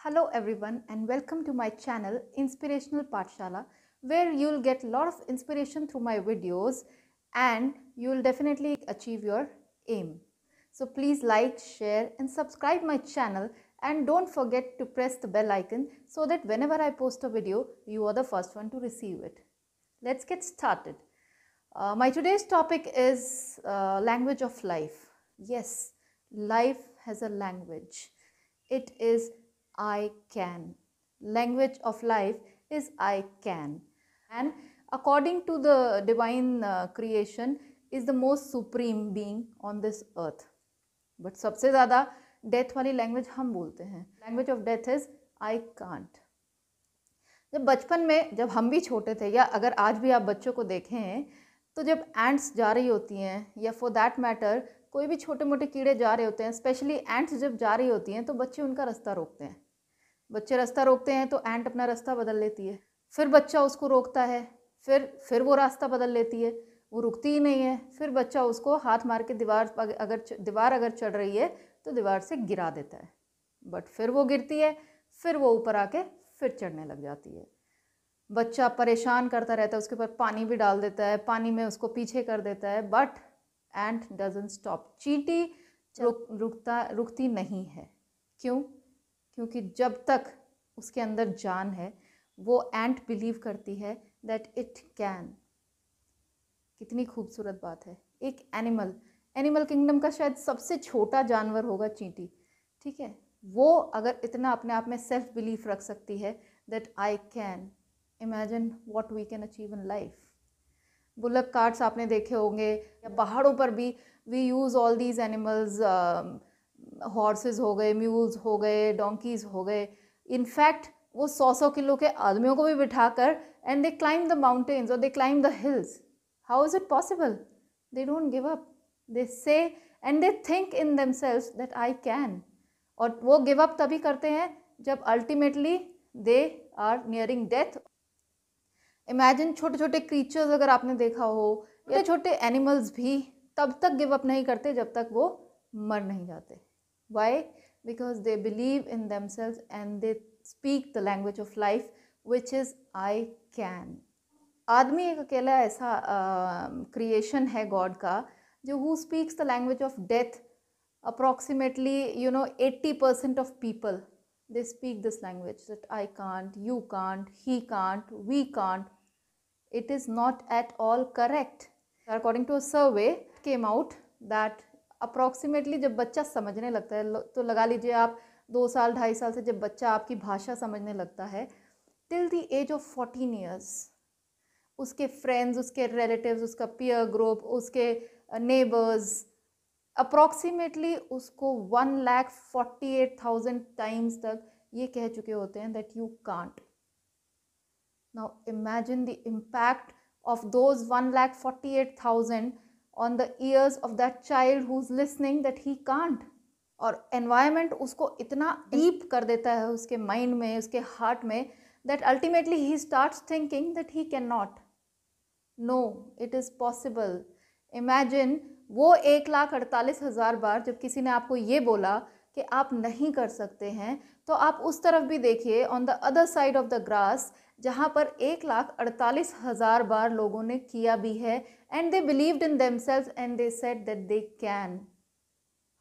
Hello everyone and welcome to my channel Inspirational Pathshala, where you'll get a lot of inspiration through my videos and you'll definitely achieve your aim. So please like, share and subscribe my channel, and don't forget to press the bell icon so that whenever I post a video, you are the first one to receive it. Let's get started. My today's topic is language of life. Yes, life has a language. It is I can. Language of life is I can. And according to the divine creation, is the most supreme being on this earth. But सबसे ज़्यादा death वाली language हम बोलते हैं. Language of death is I can't. जब बचपन में जब हम भी छोटे थे, या अगर आज भी आप बच्चों को देखें, तो जब एंट्स जा रही होती हैं या फॉर दैट मैटर कोई भी छोटे मोटे कीड़े जा रहे होते हैं, स्पेशली एंट्स जब जा रही होती हैं तो बच्चे उनका रास्ता रोकते हैं. बच्चे रास्ता रोकते हैं तो एंट अपना रास्ता बदल लेती है, फिर बच्चा उसको रोकता है, फिर वो रास्ता बदल लेती है, वो रुकती ही नहीं है, फिर बच्चा उसको हाथ मार के दीवार अगर चढ़ रही है तो दीवार से गिरा देता है. बट फिर वो गिरती है, फिर वो ऊपर आके फिर चढ़ने लग जाती है. बच्चा परेशान करता रहता है, उसके ऊपर पानी भी डाल देता है, पानी में उसको पीछे कर देता है, बट एंट डजंट स्टॉप. चींटी रुकती नहीं है. क्यों? क्योंकि जब तक उसके अंदर जान है, वो एंट बिलीव करती है दैट इट कैन. कितनी खूबसूरत बात है. एक एनिमल किंगडम का शायद सबसे छोटा जानवर होगा चींटी, ठीक है. वो अगर इतना अपने आप में सेल्फ बिलीफ रख सकती है that I can, imagine what we can achieve in life. Bullock carts आपने देखे होंगे, या पहाड़ों पर भी we use all these animals. Horses हो गए, म्यूल्स हो गए, डोंकीज हो गए. इनफैक्ट वो 100 किलो के आदमियों को भी बिठाकर and they climb the mountains और they climb the hills. How is it possible? They don't give up. They say and they think in themselves that I can. और वो गिव अप तभी करते हैं जब ultimately they are nearing death. Imagine छोटे छोटे creatures अगर आपने देखा हो, या छोटे एनिमल्स भी तब तक गिव अप नहीं करते जब तक वो मर नहीं जाते. Why? Because they believe in themselves and they speak the language of life which is I can. आदमी एक अकेला ऐसा क्रिएशन है गॉड का जो who speaks the language of death. Approximately 80% of people, they speak this language that I can't, you can't, he can't, we can't. It is not at all correct. According to a survey, it came out that approximately जब बच्चा समझने लगता है, तो लगा लीजिए आप 2 साल 2.5 साल से जब बच्चा आपकी भाषा समझने लगता है, till the age of 14 years, उसके फ्रेंड्स, उसके रिलेटिव्स, उसका पीयर ग्रुप, उसके नेबर्स अप्रॉक्सीमेटली उसको 1,48,000 टाइम्स तक ये कह चुके होते हैं that you can't. Now imagine the impact of those 1,48,000 on the years of that child who is listening that he can't. और एनवायरमेंट उसको इतना डीप कर देता है उसके माइंड में, उसके हार्ट में, that ultimately he starts thinking that he can not. No, it is possible. Imagine वो 1,48,000 बार जब किसी ने आपको ये बोला कि आप नहीं कर सकते हैं, तो आप उस तरफ भी देखिए, on the other side of the grass, जहाँ पर 1,48,000 बार लोगों ने किया भी है, and they believed in themselves and they said that they can.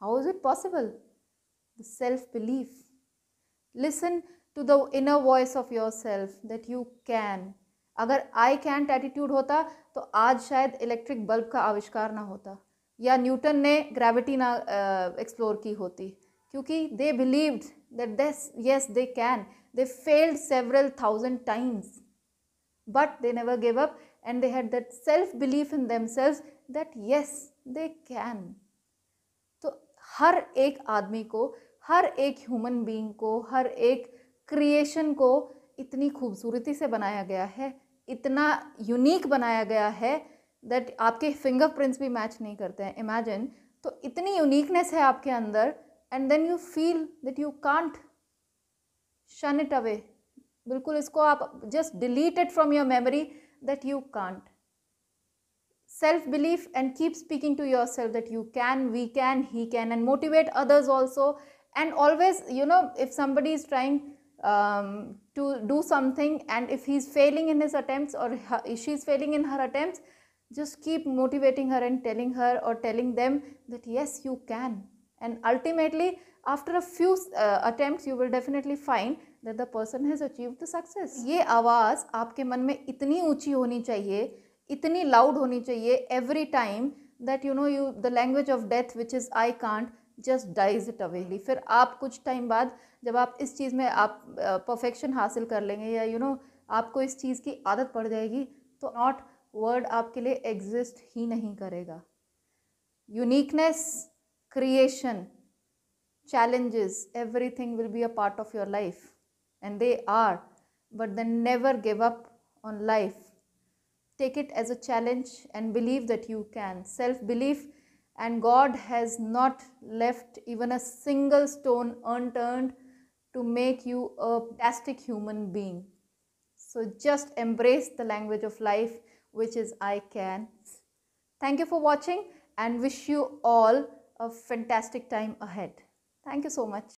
How is it possible? The self belief. Listen to the inner voice of your self that you can. अगर I cantt attitude होता तो आज शायद electric bulb का आविष्कार ना होता, या न्यूटन ने ग्रेविटी ना एक्सप्लोर की होती, क्योंकि they believed that this yes they can. They failed several thousand times but they never give up and they had that self belief in themselves that yes they can. तो हर एक आदमी को, हर एक human being को, हर एक creation को इतनी खूबसूरती से बनाया गया है, इतना यूनिक बनाया गया है दैट आपके फिंगरप्रिंट्स भी मैच नहीं करते हैं. इमेजिन, तो इतनी यूनिकनेस है आपके अंदर, and then you feel that you can't. Shun it away. बिल्कुल इसको आप just delete it from your memory that you can't. Self belief and keep speaking to your self that you can, we can, he can, and motivate others also. And always, if somebody is trying to do something, and if he's failing in his attempts, or she's failing in her attempts, just keep motivating her and telling her or telling them that yes, you can. And ultimately, after a few attempts, you will definitely find that the person has achieved the success. ये आवाज़ आपके मन में इतनी ऊंची होनी चाहिए, इतनी loud होनी चाहिए every time that the language of death, which is I can't, just dies it away. फिर आप कुछ टाइम बाद जब आप इस चीज़ में आप परफेक्शन हासिल कर लेंगे, या आपको इस चीज़ की आदत पड़ जाएगी, तो नॉट वर्ड आपके लिए एग्जिस्ट ही नहीं करेगा. Uniqueness, creation, challenges, everything will be a part of your life, and they are, but then never give up on life. Take it as a challenge and believe that you can. Self-belief, and God has not left even a single stone unturned to make you a fantastic human being. So just embrace the language of life, which is I can. Thank you for watching, and wish you all a fantastic time ahead. Thank you so much.